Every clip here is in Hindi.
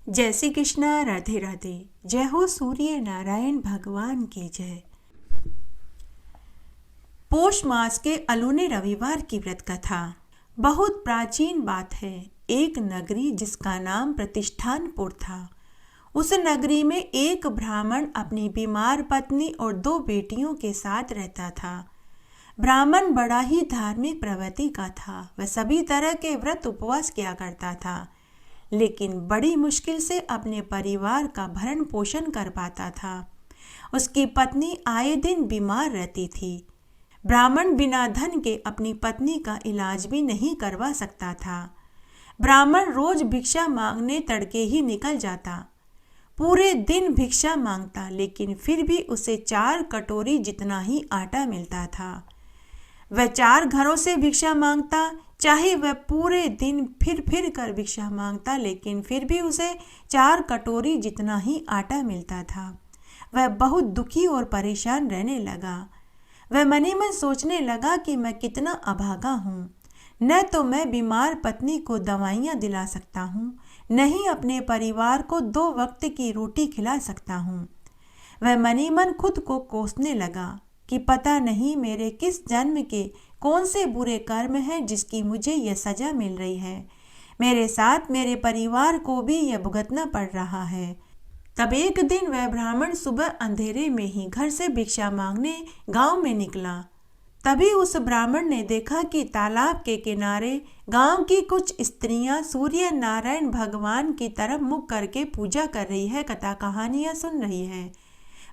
जय श्री कृष्णा। राधे राधे। जय हो सूर्य नारायण भगवान की जय। पोष मास के अलूने रविवार की व्रत कथा। बहुत प्राचीन बात है। एक नगरी जिसका नाम प्रतिष्ठानपुर था। उस नगरी में एक ब्राह्मण अपनी बीमार पत्नी और 2 बेटियों के साथ रहता था। ब्राह्मण बड़ा ही धार्मिक प्रवृत्ति का था। वह सभी तरह के व्रत उपवास किया करता था, लेकिन बड़ी मुश्किल से अपने परिवार का भरण पोषण कर पाता था। उसकी पत्नी आए दिन बीमार रहती थी। ब्राह्मण बिना धन के अपनी पत्नी का इलाज भी नहीं करवा सकता था। ब्राह्मण रोज भिक्षा मांगने तड़के ही निकल जाता। पूरे दिन भिक्षा मांगता, लेकिन फिर भी उसे 4 कटोरी जितना ही आटा मिलता था। वह 4 घरों से भिक्षा मांगता, चाहे वह पूरे दिन फिर कर भिक्षा मांगता, लेकिन फिर भी उसे 4 कटोरी जितना ही आटा मिलता था। वह बहुत दुखी और परेशान रहने लगा। वह मन ही मन सोचने लगा कि मैं कितना अभागा हूँ। न तो मैं बीमार पत्नी को दवाइयाँ दिला सकता हूँ, न ही अपने परिवार को 2 वक्त की रोटी खिला सकता हूँ। वह मन ही मन खुद को कोसने लगा कि पता नहीं मेरे किस जन्म के कौन से बुरे कर्म हैं जिसकी मुझे यह सजा मिल रही है। मेरे साथ मेरे परिवार को भी यह भुगतना पड़ रहा है। तब एक दिन वह ब्राह्मण सुबह अंधेरे में ही घर से भिक्षा मांगने गांव में निकला। तभी उस ब्राह्मण ने देखा कि तालाब के किनारे गांव की कुछ स्त्रियां सूर्य नारायण भगवान की तरफ मुख करके पूजा कर रही है, कथा कहानियां सुन रही है।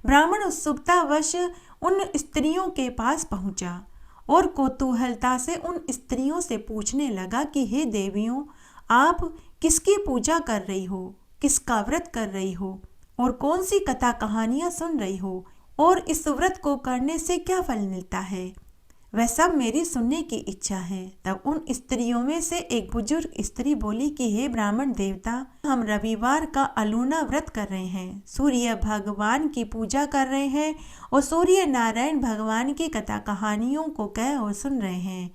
ब्राह्मण उत्सुकतावश उन स्त्रियों के पास पहुंचा और कौतूहलता से उन स्त्रियों से पूछने लगा कि हे देवियों, आप किसकी पूजा कर रही हो, किसका व्रत कर रही हो और कौन सी कथा कहानियां सुन रही हो, और इस व्रत को करने से क्या फल मिलता है, वह सब मेरी सुनने की इच्छा है। तब उन स्त्रियों में से एक बुजुर्ग स्त्री बोली कि हे ब्राह्मण देवता, हम रविवार का अलूना व्रत कर रहे हैं, सूर्य भगवान की पूजा कर रहे हैं और सूर्य नारायण भगवान की कथा कहानियों को कह और सुन रहे हैं।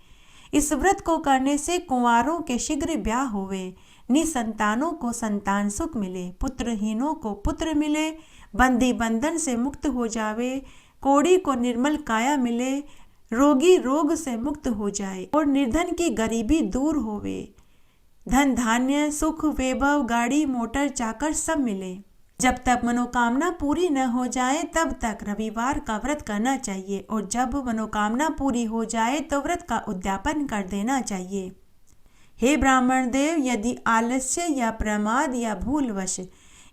इस व्रत को करने से कुंवारों के शीघ्र ब्याह होवे, निसंतानों को संतान सुख मिले, पुत्रहीनों को पुत्र मिले, बंदी बंधन से मुक्त हो जावे, कोढ़ी को निर्मल काया मिले, रोगी रोग से मुक्त हो जाए और निर्धन की गरीबी दूर होवे, धन धान्य सुख वैभव गाड़ी मोटर चाकर सब मिले। जब तक मनोकामना पूरी न हो जाए तब तक रविवार का व्रत करना चाहिए, और जब मनोकामना पूरी हो जाए तो व्रत का उद्यापन कर देना चाहिए। हे ब्राह्मण देव, यदि आलस्य या प्रमाद या भूलवश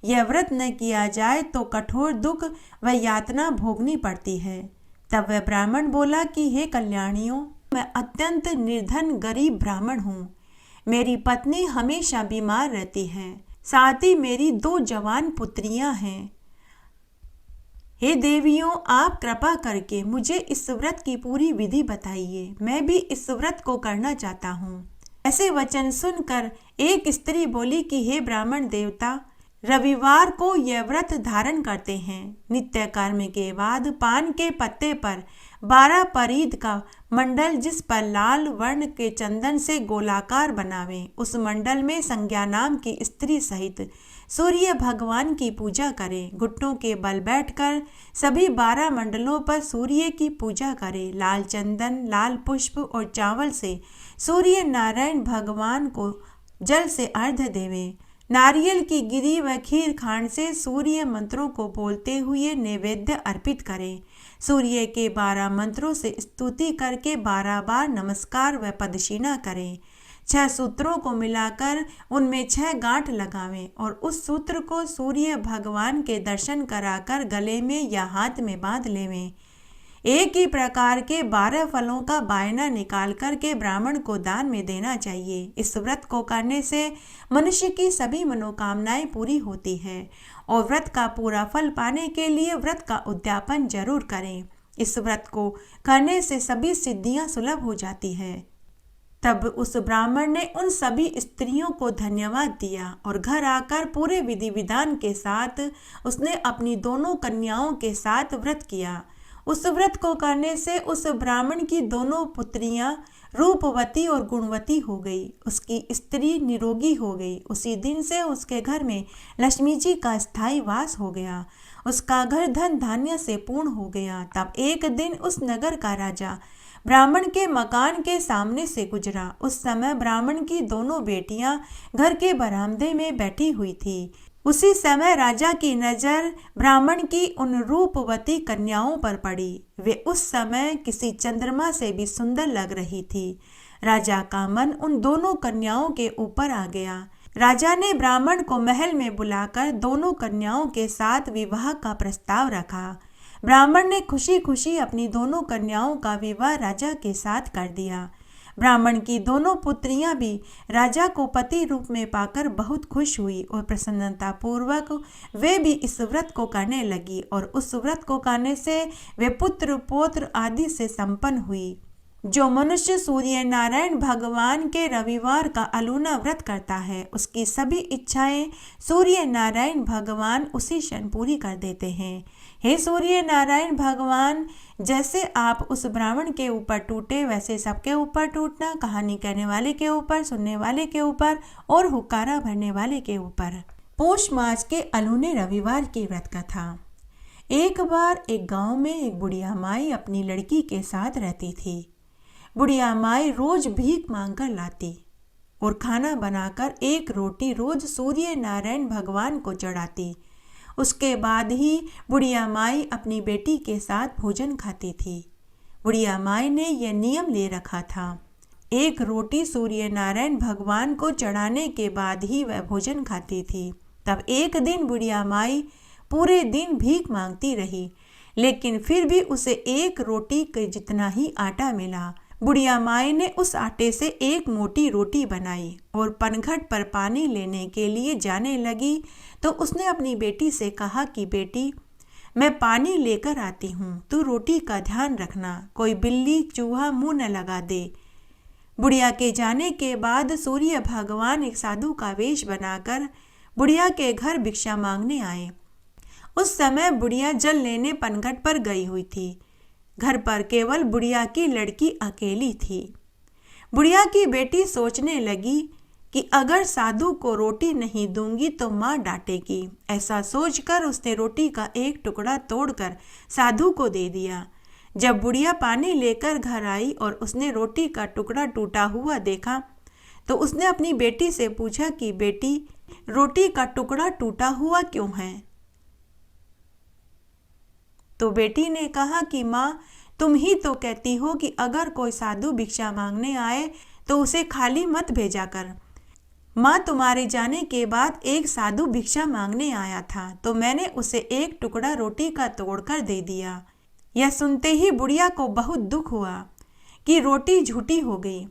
यह व्रत न किया जाए तो कठोर दुख व यातना भोगनी पड़ती है। तब वह ब्राह्मण बोला कि हे कल्याणियों, मैं अत्यंत निर्धन गरीब ब्राह्मण हूँ। मेरी पत्नी हमेशा बीमार रहती है, साथ ही मेरी 2 जवान पुत्रियां हैं। हे देवियों, आप कृपा करके मुझे इस व्रत की पूरी विधि बताइए, मैं भी इस व्रत को करना चाहता हूँ। ऐसे वचन सुनकर एक स्त्री बोली कि हे ब्राह्मण देवता, रविवार को यह व्रत धारण करते हैं। नित्य कर्म के बाद पान के पत्ते पर 12 परीद का मंडल, जिस पर लाल वर्ण के चंदन से गोलाकार बनावें, उस मंडल में संज्ञा नाम की स्त्री सहित सूर्य भगवान की पूजा करें। घुटनों के बल बैठकर सभी 12 मंडलों पर सूर्य की पूजा करें। लाल चंदन, लाल पुष्प और चावल से सूर्य नारायण भगवान को जल से अर्घ्य देवें। नारियल की गिरी व खीर खांड से सूर्य मंत्रों को बोलते हुए नैवेद्य अर्पित करें। सूर्य के 12 मंत्रों से स्तुति करके 12 बार नमस्कार व पदशीना करें। 6 सूत्रों को मिलाकर उनमें 6 गांठ लगावें और उस सूत्र को सूर्य भगवान के दर्शन कराकर गले में या हाथ में बांध लेवें। एक ही प्रकार के 12 फलों का बायना निकाल कर के ब्राह्मण को दान में देना चाहिए। इस व्रत को करने से मनुष्य की सभी मनोकामनाएं पूरी होती है, और व्रत का पूरा फल पाने के लिए व्रत का उद्यापन जरूर करें। इस व्रत को करने से सभी सिद्धियां सुलभ हो जाती है। तब उस ब्राह्मण ने उन सभी स्त्रियों को धन्यवाद दिया और घर आकर पूरे विधि विधान के साथ उसने अपनी दोनों कन्याओं के साथ व्रत किया। उस व्रत को करने से उस ब्राह्मण की दोनों पुत्रियां रूपवती और गुणवती हो गई, उसकी स्त्री निरोगी हो गई। उसी दिन से उसके घर में लक्ष्मी जी का स्थायी वास हो गया, उसका घर धन धान्य से पूर्ण हो गया। तब एक दिन उस नगर का राजा ब्राह्मण के मकान के सामने से गुजरा। उस समय ब्राह्मण की दोनों बेटियां घर के बरामदे में बैठी हुई थी। उसी समय राजा की नजर ब्राह्मण की उन रूपवती कन्याओं पर पड़ी। वे उस समय किसी चंद्रमा से भी सुंदर लग रही थी। राजा का मन उन दोनों कन्याओं के ऊपर आ गया। राजा ने ब्राह्मण को महल में बुलाकर दोनों कन्याओं के साथ विवाह का प्रस्ताव रखा। ब्राह्मण ने खुशी खुशी अपनी दोनों कन्याओं का विवाह राजा के साथ कर दिया। ब्राह्मण की दोनों पुत्रियां भी राजा को पति रूप में पाकर बहुत खुश हुई और प्रसन्नता पूर्वक वे भी इस व्रत को करने लगी और उस व्रत को करने से वे पुत्र पौत्र आदि से संपन्न हुई। जो मनुष्य सूर्य नारायण भगवान के रविवार का अलूना व्रत करता है, उसकी सभी इच्छाएं सूर्य नारायण भगवान उसी क्षण पूरी कर देते हैं। हे सूर्य नारायण भगवान, जैसे आप उस ब्राह्मण के ऊपर टूटे, वैसे सबके ऊपर टूटना, कहानी कहने वाले के ऊपर, सुनने वाले के ऊपर और हुक्कारा भरने वाले के ऊपर। पौष मास के अलूने रविवार की व्रत कथा। एक बार एक गांव में एक बुढ़िया माई अपनी लड़की के साथ रहती थी। बुढ़िया माई रोज भीख मांगकर लाती और खाना बनाकर एक रोटी रोज सूर्य नारायण भगवान को चढ़ाती। उसके बाद ही बुढ़िया माई अपनी बेटी के साथ भोजन खाती थी। बुढ़िया माई ने यह नियम ले रखा था, एक रोटी सूर्य नारायण भगवान को चढ़ाने के बाद ही वह भोजन खाती थी। तब एक दिन बुढ़िया माई पूरे दिन भीख मांगती रही, लेकिन फिर भी उसे एक रोटी के जितना ही आटा मिला। बुढ़िया माई ने उस आटे से एक मोटी रोटी बनाई और पनघट पर पानी लेने के लिए जाने लगी तो उसने अपनी बेटी से कहा कि बेटी, मैं पानी लेकर आती हूँ, तू रोटी का ध्यान रखना, कोई बिल्ली चूहा मुंह न लगा दे। बुढ़िया के जाने के बाद सूर्य भगवान एक साधु का वेश बनाकर बुढ़िया के घर भिक्षा मांगने आए। उस समय बुढ़िया जल लेने पनघट पर गई हुई थी। घर पर केवल बुढ़िया की लड़की अकेली थी। बुढ़िया की बेटी सोचने लगी कि अगर साधु को रोटी नहीं दूंगी तो माँ डांटेगी। ऐसा सोचकर उसने रोटी का एक टुकड़ा तोड़कर साधु को दे दिया। जब बुढ़िया पानी लेकर घर आई और उसने रोटी का टुकड़ा टूटा हुआ देखा तो उसने अपनी बेटी से पूछा कि बेटी, रोटी का टुकड़ा टूटा हुआ क्यों है? तो बेटी ने कहा कि माँ, तुम ही तो कहती हो कि अगर कोई साधु भिक्षा मांगने आए तो उसे खाली मत भेजा कर। माँ, तुम्हारे जाने के बाद एक साधु भिक्षा मांगने आया था तो मैंने उसे एक टुकड़ा रोटी का तोड़कर दे दिया। यह सुनते ही बुढ़िया को बहुत दुख हुआ कि रोटी झूठी हो गई,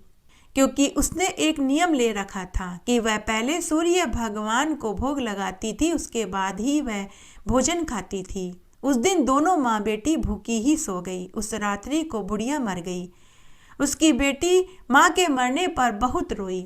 क्योंकि उसने एक नियम ले रखा था कि वह पहले सूर्य भगवान को भोग लगाती थी, उसके बाद ही वह भोजन खाती थी। उस दिन दोनों माँ बेटी भूखी ही सो गई। उस रात्रि को बुढ़िया मर गई। उसकी बेटी माँ के मरने पर बहुत रोई।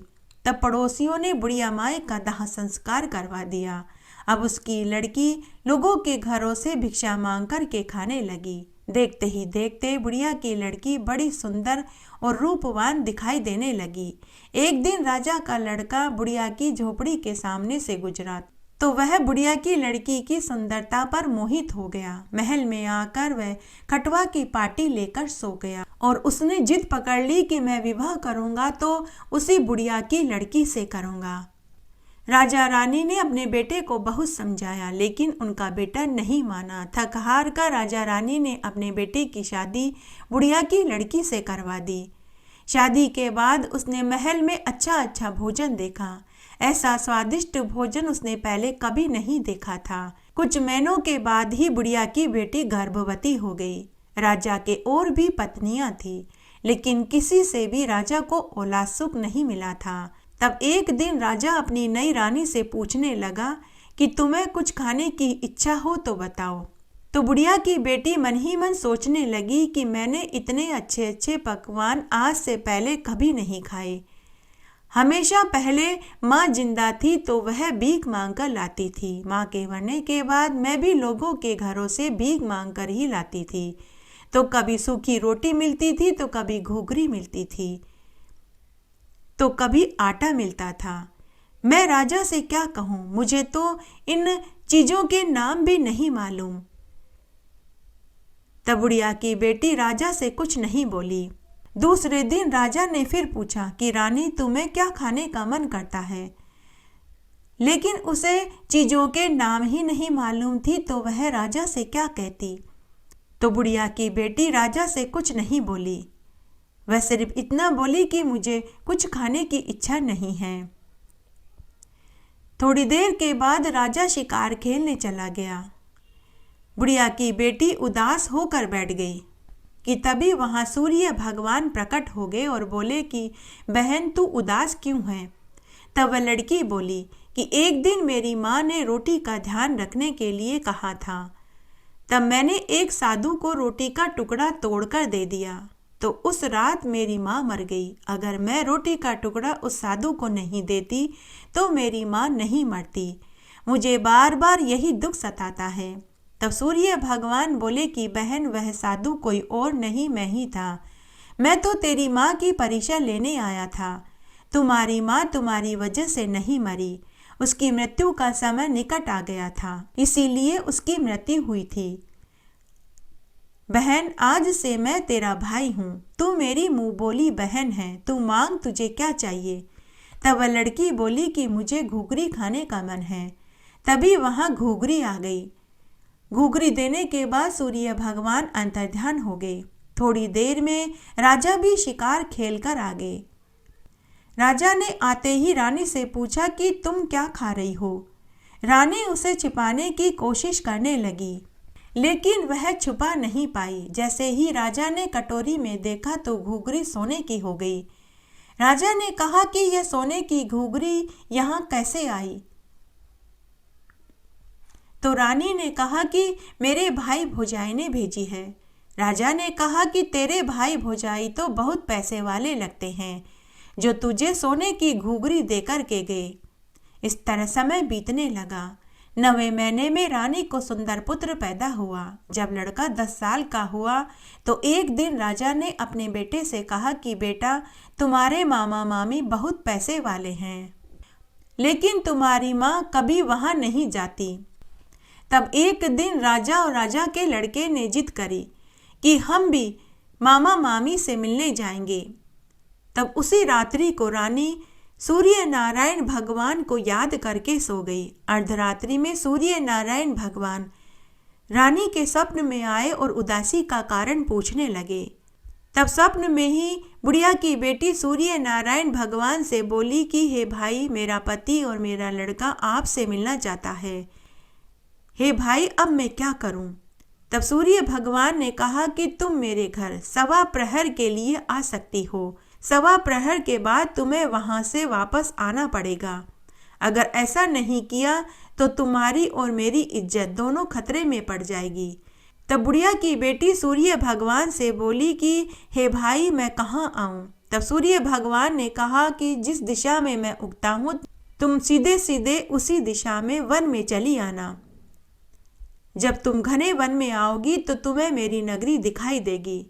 तब पड़ोसियों ने बुढ़िया माँ का दाह संस्कार करवा दिया। अब उसकी लड़की लोगों के घरों से भिक्षा मांग कर के खाने लगी। देखते ही देखते बुढ़िया की लड़की बड़ी सुंदर और रूपवान दिखाई देने लगी। एक दिन राजा का लड़का बुढ़िया की झोपड़ी के सामने से गुजरा तो वह बुढ़िया की लड़की की सुंदरता पर मोहित हो गया। महल में आकर वह खटवा की पाटी लेकर सो गया और उसने जिद पकड़ ली कि मैं विवाह करूंगा तो उसी बुढ़िया की लड़की से करूंगा। राजा रानी ने अपने बेटे को बहुत समझाया, लेकिन उनका बेटा नहीं माना। थक हार कर राजा रानी ने अपने बेटे की शादी बुढ़िया की लड़की से करवा दी। शादी के बाद उसने महल में अच्छा अच्छा भोजन देखा। ऐसा स्वादिष्ट भोजन उसने पहले कभी नहीं देखा था। कुछ महीनों के बाद ही बुढ़िया की बेटी गर्भवती हो गई। राजा के और भी पत्नियां थी, लेकिन किसी से भी राजा को औलाद सुख नहीं मिला था। तब एक दिन राजा अपनी नई रानी से पूछने लगा कि तुम्हें कुछ खाने की इच्छा हो तो बताओ। तो बुढ़िया की बेटी मन ही मन सोचने लगी कि मैंने इतने अच्छे अच्छे पकवान आज से पहले कभी नहीं खाए। हमेशा पहले माँ जिंदा थी तो वह भीख मांग कर लाती थी। माँ के मरने के बाद मैं भी लोगों के घरों से भीख मांग कर ही लाती थी। तो कभी सूखी रोटी मिलती थी तो कभी घुघरी मिलती थी तो कभी आटा मिलता था। मैं राजा से क्या कहूँ, मुझे तो इन चीज़ों के नाम भी नहीं मालूम। तब बुढ़िया की बेटी राजा से कुछ नहीं बोली। दूसरे दिन राजा ने फिर पूछा कि रानी, तुम्हें क्या खाने का मन करता है? लेकिन उसे चीज़ों के नाम ही नहीं मालूम थी तो वह राजा से क्या कहती। तो बुढ़िया की बेटी राजा से कुछ नहीं बोली। वह सिर्फ इतना बोली कि मुझे कुछ खाने की इच्छा नहीं है। थोड़ी देर के बाद राजा शिकार खेलने चला गया। बुढ़िया की बेटी उदास होकर बैठ गई कि तभी वहाँ सूर्य भगवान प्रकट हो गए और बोले कि बहन, तू उदास क्यों है? तब वह लड़की बोली कि एक दिन मेरी माँ ने रोटी का ध्यान रखने के लिए कहा था। तब मैंने एक साधु को रोटी का टुकड़ा तोड़कर दे दिया तो उस रात मेरी माँ मर गई। अगर मैं रोटी का टुकड़ा उस साधु को नहीं देती तो मेरी माँ नहीं मरती। मुझे बार बार यही दुख सताता है। तब सूर्य भगवान बोले कि बहन, वह साधु कोई और नहीं, मैं ही था। मैं तो तेरी माँ की परीक्षा लेने आया था। तुम्हारी माँ तुम्हारी वजह से नहीं मरी, उसकी मृत्यु का समय निकट आ गया था, इसीलिए उसकी मृत्यु हुई थी। बहन, आज से मैं तेरा भाई हूँ, तू मेरी मुँह बोली बहन है, तू मांग, तुझे क्या चाहिए? तब वह लड़की बोली कि मुझे घुघरी खाने का मन है। तभी वहाँ घुघरी आ गई। घुघरी देने के बाद सूर्य भगवान अंतर्ध्यान हो गए। थोड़ी देर में राजा भी शिकार खेलकर आ गए। राजा ने आते ही रानी से पूछा कि तुम क्या खा रही हो? रानी उसे छिपाने की कोशिश करने लगी, लेकिन वह छुपा नहीं पाई। जैसे ही राजा ने कटोरी में देखा तो घुघरी सोने की हो गई। राजा ने कहा कि यह सोने की घुघरी यहाँ कैसे आई? तो रानी ने कहा कि मेरे भाई भौजाई ने भेजी है। राजा ने कहा कि तेरे भाई भौजाई तो बहुत पैसे वाले लगते हैं, जो तुझे सोने की घुघरी देकर के गए। इस तरह समय बीतने लगा। 9वें महीने में रानी को सुंदर पुत्र पैदा हुआ। जब लड़का 10 साल का हुआ तो एक दिन राजा ने अपने बेटे से कहा कि बेटा, तुम्हारे मामा मामी बहुत पैसे वाले हैं, लेकिन तुम्हारी माँ कभी वहाँ नहीं जाती। तब एक दिन राजा और राजा के लड़के ने जिद करी कि हम भी मामा मामी से मिलने जाएंगे। तब उसी रात्रि को रानी सूर्य नारायण भगवान को याद करके सो गई। अर्धरात्रि में सूर्य नारायण भगवान रानी के स्वप्न में आए और उदासी का कारण पूछने लगे। तब स्वप्न में ही बुढ़िया की बेटी सूर्य नारायण भगवान से बोली कि हे भाई, मेरा पति और मेरा लड़का आपसे मिलना चाहता है। हे भाई, अब मैं क्या करूं? तब सूर्य भगवान ने कहा कि तुम मेरे घर 1.25 प्रहर के लिए आ सकती हो। 1.25 प्रहर के बाद तुम्हें वहां से वापस आना पड़ेगा। अगर ऐसा नहीं किया तो तुम्हारी और मेरी इज्जत दोनों खतरे में पड़ जाएगी। तब बुढ़िया की बेटी सूर्य भगवान से बोली कि हे भाई, मैं कहाँ आऊँ? तब सूर्य भगवान ने कहा कि जिस दिशा में मैं उगता हूँ तुम सीधे सीधे उसी दिशा में वन में चली आना। जब तुम घने वन में आओगी तो तुम्हें मेरी नगरी दिखाई देगी।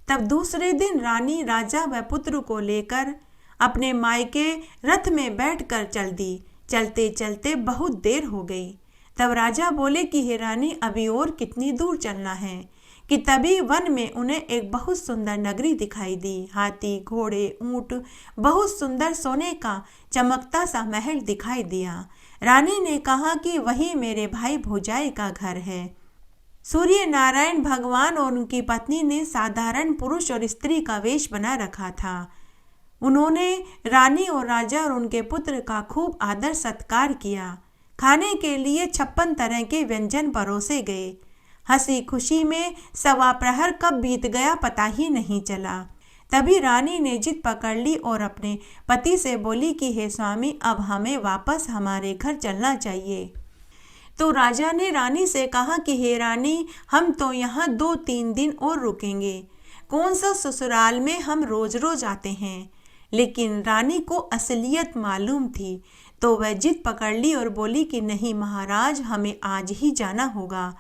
तब दूसरे दिन रानी राजा व पुत्र को लेकर अपने मायके रथ में बैठकर चल दी। चलते चलते बहुत देर हो गई। तब राजा बोले कि हे रानी, अभी और कितनी दूर चलना है? कि तभी वन में उन्हें एक बहुत सुंदर नगरी दिखाई दी। हाथी, घोड़े, ऊंट, बहुत सुंदर सोने का चमकता सा महल दिखाई दिया। रानी ने कहा कि वही मेरे भाई भौजाई का घर है। सूर्य नारायण भगवान और उनकी पत्नी ने साधारण पुरुष और स्त्री का वेश बना रखा था। उन्होंने रानी और राजा और उनके पुत्र का खूब आदर सत्कार किया। खाने के लिए 56 तरह के व्यंजन परोसे गए। हंसी खुशी में 1.25 प्रहर कब बीत गया पता ही नहीं चला। तभी रानी ने जिद पकड़ ली और अपने पति से बोली कि हे स्वामी, अब हमें वापस हमारे घर चलना चाहिए। तो राजा ने रानी से कहा कि हे रानी, हम तो यहाँ 2-3 दिन और रुकेंगे। कौन सा ससुराल में हम रोज रोज आते हैं। लेकिन रानी को असलियत मालूम थी, तो वह जिद पकड़ ली और बोली कि नहीं महाराज, हमें आज ही जाना होगा।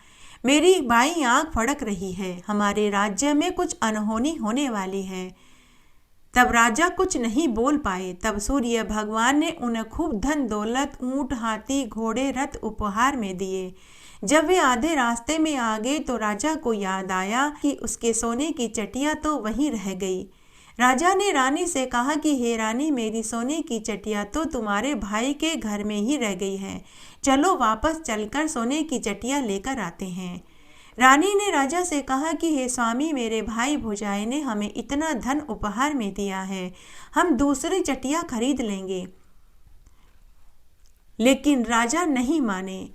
मेरी बाईं आंख फड़क रही है, हमारे राज्य में कुछ अनहोनी होने वाली है। तब राजा कुछ नहीं बोल पाए। तब सूर्य भगवान ने उन्हें खूब धन दौलत, ऊंट, हाथी, घोड़े, रथ उपहार में दिए। जब वे आधे रास्ते में आ गए तो राजा को याद आया कि उसके सोने की चटिया तो वहीं रह गई। राजा ने रानी से कहा कि हे रानी, मेरी सोने की चटिया तो तुम्हारे भाई के घर में ही रह गई है। चलो वापस चलकर सोने की चटिया लेकर आते हैं। रानी ने राजा से कहा कि हे स्वामी, मेरे भाई भुजाई ने हमें इतना धन उपहार में दिया है, हम दूसरी चटिया खरीद लेंगे। लेकिन राजा नहीं माने।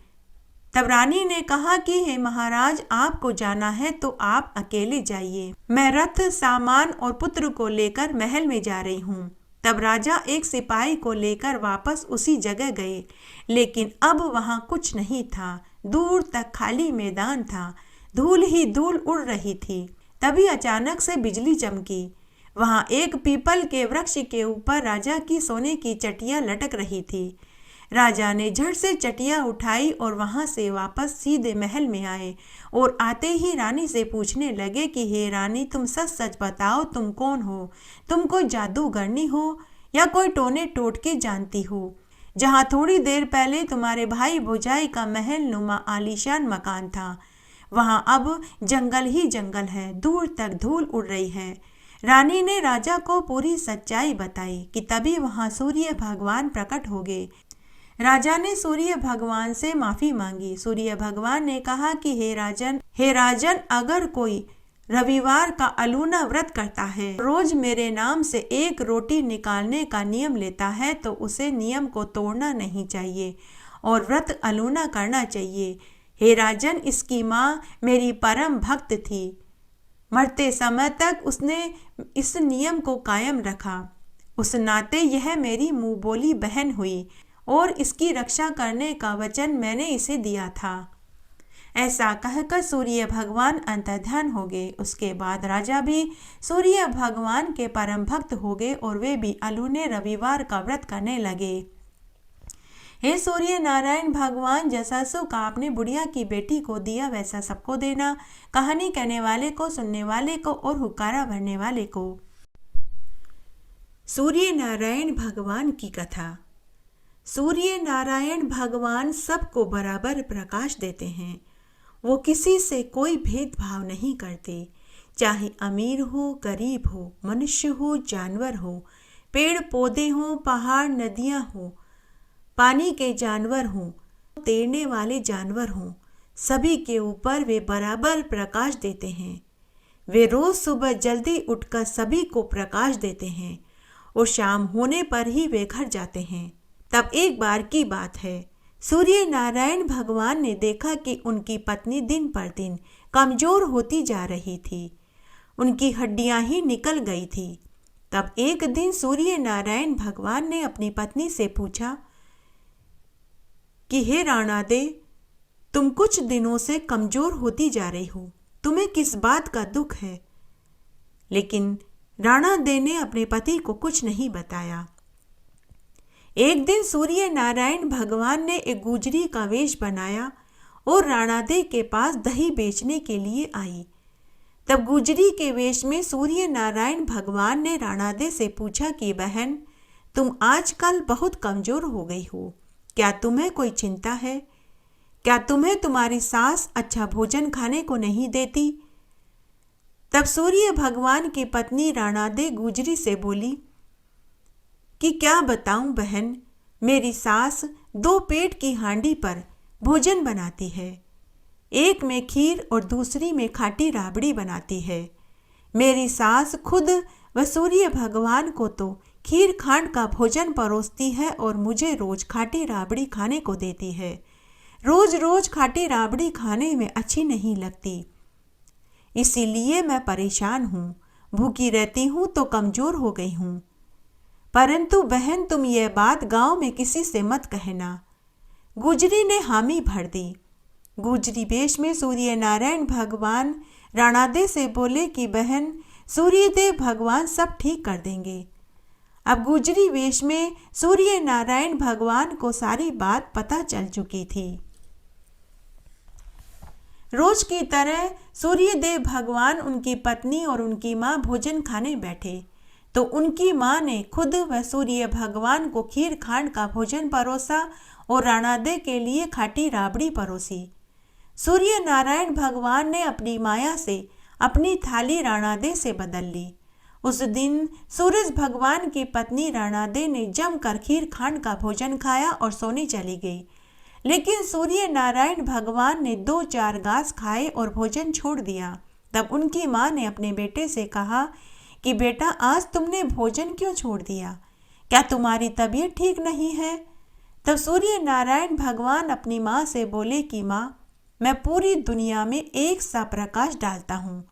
तब रानी ने कहा कि हे महाराज, आपको जाना है तो आप अकेले जाइए, मैं रथ, सामान और पुत्र को लेकर महल में जा रही हूँ। तब राजा एक सिपाही को लेकर वापस उसी जगह गए, लेकिन अब वहाँ कुछ नहीं था। दूर तक खाली मैदान था, धूल ही धूल उड़ रही थी। तभी अचानक से बिजली चमकी। वहाँ एक पीपल के वृक्ष के ऊपर राजा की सोने की चटिया लटक रही थी। राजा ने झट से चटिया उठाई और वहां से वापस सीधे महल में आए और आते ही रानी से पूछने लगे कि हे रानी, तुम सच सच बताओ, तुम कौन हो? तुम कोई जादूगरनी हो या कोई टोने टोटके जानती हो? जहाँ थोड़ी देर पहले तुम्हारे भाई भुजाई का महल नुमा आलीशान मकान था, वहाँ अब जंगल ही जंगल है, दूर तक धूल उड़ रही है। रानी ने राजा को पूरी सच्चाई बताई कि तभी वहाँ सूर्य भगवान प्रकट हो गए। राजा ने सूर्य भगवान से माफी मांगी। सूर्य भगवान ने कहा कि हे राजन, अगर कोई रविवार का अलूना व्रत करता है, रोज मेरे नाम से एक रोटी निकालने का नियम लेता है, तो उसे नियम को तोड़ना नहीं चाहिए और व्रत अलूना करना चाहिए। हे राजन, इसकी माँ मेरी परम भक्त थी। मरते समय तक उसने इस नियम को कायम रखा। उस नाते यह मेरी मुँह बोली बहन हुई और इसकी रक्षा करने का वचन मैंने इसे दिया था। ऐसा कहकर सूर्य भगवान अंतर्ध्यान हो गए। उसके बाद राजा भी सूर्य भगवान के परम भक्त हो गए और वे भी अलूने रविवार का व्रत करने लगे। हे सूर्य नारायण भगवान, जैसा सुख आपने बुढ़िया की बेटी को दिया, वैसा सबको देना। कहानी कहने वाले को, सुनने वाले को और हुक्कारा भरने वाले को। सूर्य नारायण भगवान की कथा। सूर्य नारायण भगवान सबको बराबर प्रकाश देते हैं। वो किसी से कोई भेदभाव नहीं करते, चाहे अमीर हो, गरीब हो, मनुष्य हो, जानवर हो, पेड़ पौधे हो, पहाड़, नदियां हो, पानी के जानवर हो, तैरने वाले जानवर हो, सभी के ऊपर वे बराबर प्रकाश देते हैं। वे रोज सुबह जल्दी उठकर सभी को प्रकाश देते हैं और शाम होने पर ही वे घर जाते हैं। तब एक बार की बात है, सूर्य नारायण भगवान ने देखा कि उनकी पत्नी दिन पर दिन कमजोर होती जा रही थी, उनकी हड्डियां ही निकल गई थी। तब एक दिन सूर्य नारायण भगवान ने अपनी पत्नी से पूछा कि हे राणा दे, तुम कुछ दिनों से कमजोर होती जा रही हो, तुम्हें किस बात का दुख है? लेकिन राणा दे ने अपने पति को कुछ नहीं बताया। एक दिन सूर्य नारायण भगवान ने एक गुजरी का वेश बनाया और राणा दे के पास दही बेचने के लिए आई। तब गुजरी के वेश में सूर्य नारायण भगवान ने राणा दे से पूछा कि बहन, तुम आजकल बहुत कमजोर हो गई हो, क्या तुम्हें कोई चिंता है? क्या तुम्हें तुम्हारी सास अच्छा भोजन खाने को नहीं देती? तब सूर्य भगवान की पत्नी राणा दे गुजरी से बोली कि क्या बताऊं बहन, मेरी सास 2 पेट की हांडी पर भोजन बनाती है, एक में खीर और दूसरी में खाटी राबड़ी बनाती है। मेरी सास खुद व सूर्य भगवान को तो खीर खांड का भोजन परोसती है और मुझे रोज खाटी राबड़ी खाने को देती है। रोज रोज खाटी राबड़ी खाने में अच्छी नहीं लगती, इसीलिए मैं परेशान हूँ, भूखी रहती हूँ तो कमजोर हो गई हूँ। परंतु बहन, तुम यह बात गांव में किसी से मत कहना। गुजरी ने हामी भर दी। गुजरी वेश में सूर्य नारायण भगवान राणादे से बोले कि बहन, सूर्यदेव भगवान सब ठीक कर देंगे। अब गुजरी वेश में सूर्य नारायण भगवान को सारी बात पता चल चुकी थी। रोज की तरह सूर्यदेव भगवान, उनकी पत्नी और उनकी माँ भोजन खाने बैठे तो उनकी माँ ने खुद व सूर्य भगवान को खीर खांड का भोजन परोसा और राणादे के लिए खाटी राबड़ी परोसी। सूर्य नारायण भगवान ने अपनी माया से अपनी थाली राणादे से बदल ली। उस दिन सूरज भगवान की पत्नी राणादे ने जमकर खीर खांड का भोजन खाया और सोने चली गई। लेकिन सूर्य नारायण भगवान ने 2-4 घास खाए और भोजन छोड़ दिया। तब उनकी माँ ने अपने बेटे से कहा कि बेटा, आज तुमने भोजन क्यों छोड़ दिया? क्या तुम्हारी तबीयत ठीक नहीं है? तब सूर्य नारायण भगवान अपनी माँ से बोले कि माँ, मैं पूरी दुनिया में एक सा प्रकाश डालता हूँ,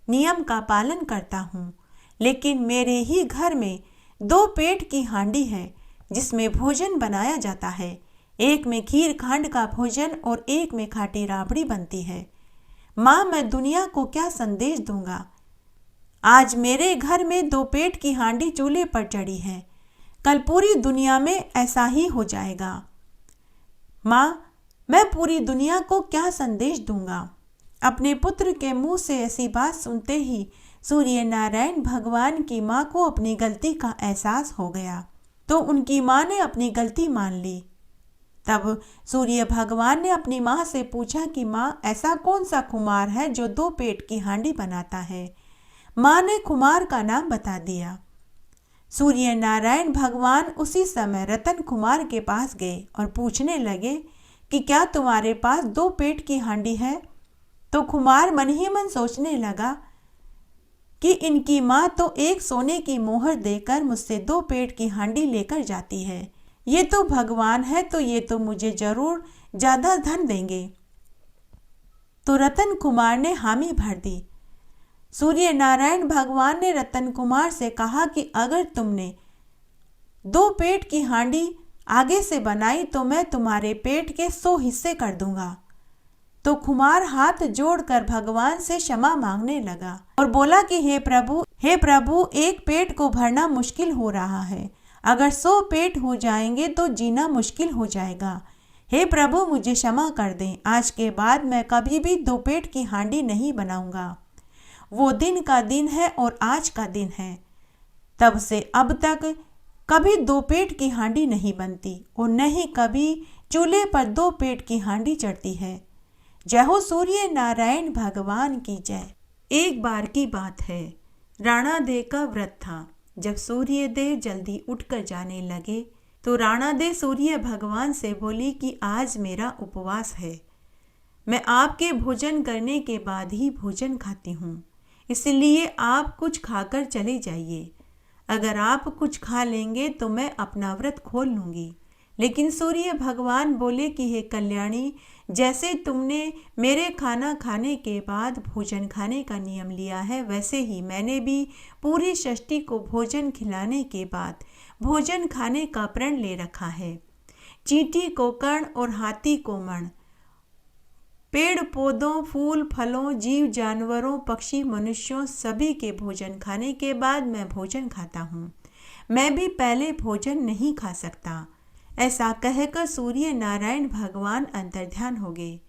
नियम का पालन करता हूँ, लेकिन मेरे ही घर में 2 पेट की हांडी है जिसमें भोजन बनाया जाता है। एक में खीर खांड का भोजन और एक में खाटी राबड़ी बनती है। माँ, मैं दुनिया को क्या संदेश दूंगा? आज मेरे घर में 2 पेट की हांडी चूल्हे पर चढ़ी है, कल पूरी दुनिया में ऐसा ही हो जाएगा। माँ, मैं पूरी दुनिया को क्या संदेश दूंगा? अपने पुत्र के मुंह से ऐसी बात सुनते ही सूर्य नारायण भगवान की माँ को अपनी गलती का एहसास हो गया, तो उनकी माँ ने अपनी गलती मान ली। तब सूर्य भगवान ने अपनी माँ से पूछा कि माँ, ऐसा कौन सा कुमार है जो 2 पेट की हांडी बनाता है? माँ ने कुमार का नाम बता दिया। सूर्य नारायण भगवान उसी समय रतन कुमार के पास गए और पूछने लगे कि क्या तुम्हारे पास 2 पेट की हांडी है? तो कुमार मन ही मन सोचने लगा कि इनकी माँ तो एक सोने की मोहर देकर मुझसे 2 पेट की हांडी लेकर जाती है। ये तो भगवान है, तो ये तो मुझे जरूर ज्यादा धन देंगे। तो रतन कुमार ने हामी भर दी। सूर्य नारायण भगवान ने रतन कुमार से कहा कि अगर तुमने 2 पेट की हांडी आगे से बनाई तो मैं तुम्हारे पेट के 100 हिस्से कर दूंगा। तो कुमार हाथ जोड़कर भगवान से क्षमा मांगने लगा और बोला कि हे प्रभु, एक पेट को भरना मुश्किल हो रहा है। अगर 100 पेट हो जाएंगे तो जीना मुश्किल हो जाएगा। हे प्रभु, मुझे क्षमा कर दें। आज के बाद मैं कभी भी 2 पेट की हांडी नहीं बनाऊंगा। वो दिन का दिन है और आज का दिन है। तब से अब तक कभी 2 पेट की हांडी नहीं बनती और न ही कभी चूल्हे पर 2 पेट की हांडी चढ़ती है। जय हो सूर्य नारायण भगवान की जय। एक बार की बात है, राणादे का व्रत था। जब सूर्यदेव जल्दी उठकर जाने लगे तो राणादे सूर्य भगवान से बोली कि आज मेरा उपवास है, मैं आपके भोजन करने के बाद ही भोजन खाती हूँ, इसलिए आप कुछ खाकर चले जाइए। अगर आप कुछ खा लेंगे तो मैं अपना व्रत खोल लूँगी। लेकिन सूर्य भगवान बोले कि हे कल्याणी, जैसे तुमने मेरे खाना खाने के बाद भोजन खाने का नियम लिया है, वैसे ही मैंने भी पूरी षष्ठी को भोजन खिलाने के बाद भोजन खाने का प्रण ले रखा है। चींटी को कर्ण और हाथी को मण, पेड़ पौधों, फूल फलों, जीव जानवरों, पक्षी मनुष्यों सभी के भोजन खाने के बाद मैं भोजन खाता हूँ। मैं भी पहले भोजन नहीं खा सकता। ऐसा कहकर सूर्य नारायण भगवान अंतर्ध्यान हो गए।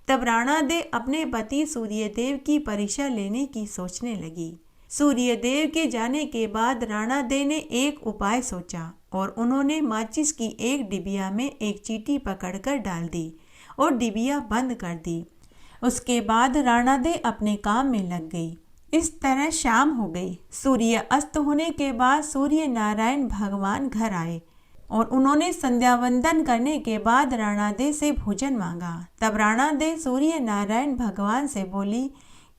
तब राणादे अपने पति सूर्यदेव की परीक्षा लेने की सोचने लगी। सूर्यदेव के जाने के बाद राणादे ने एक उपाय सोचा और उन्होंने माचिस की एक डिबिया में एक चींटी पकड़कर डाल दी और डिबिया बंद कर दी। उसके बाद राणादे अपने काम में लग गई। इस तरह शाम हो गई। सूर्य अस्त होने के बाद सूर्य नारायण भगवान घर आए और उन्होंने संध्या वंदन करने के बाद राणादे से भोजन मांगा। तब राणादे सूर्य नारायण भगवान से बोली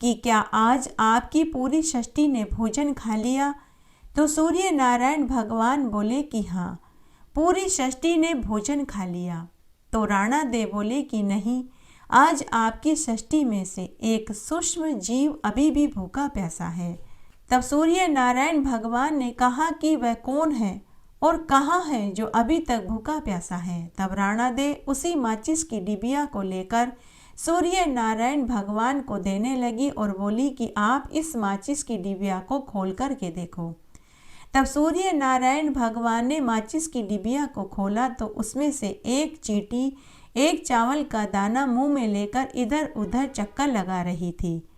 कि क्या आज आपकी पूरी षष्ठी ने भोजन खा लिया? तो सूर्य नारायण भगवान बोले कि हाँ, पूरी षष्ठी ने भोजन खा लिया। तो राणादे बोले कि नहीं, आज आपकी षष्ठी में से एक सूक्ष्म जीव अभी भी भूखा प्यासा है। तब सूर्य नारायण भगवान ने कहा कि वह कौन है और कहाँ है जो अभी तक भूखा प्यासा है। तब राणादे उसी माचिस की डिबिया को लेकर सूर्य नारायण भगवान को देने लगी और बोली कि आप इस माचिस की डिबिया को खोल करके देखो। तब सूर्य नारायण भगवान ने माचिस की डिबिया को खोला तो उसमें से एक चींटी एक चावल का दाना मुंह में लेकर इधर उधर चक्कर लगा रही थी।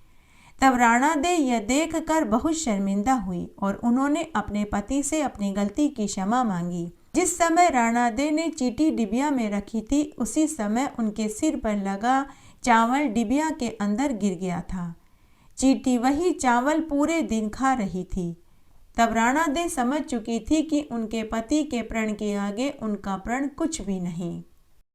तब राणा दे यह देखकर बहुत शर्मिंदा हुई और उन्होंने अपने पति से अपनी गलती की क्षमा मांगी। जिस समय राणा दे ने चींटी डिबिया में रखी थी, उसी समय उनके सिर पर लगा चावल डिबिया के अंदर गिर गया था। चींटी वही चावल पूरे दिन खा रही थी। तब राणा दे समझ चुकी थी कि उनके पति के प्रण के आगे उनका प्रण कुछ भी नहीं।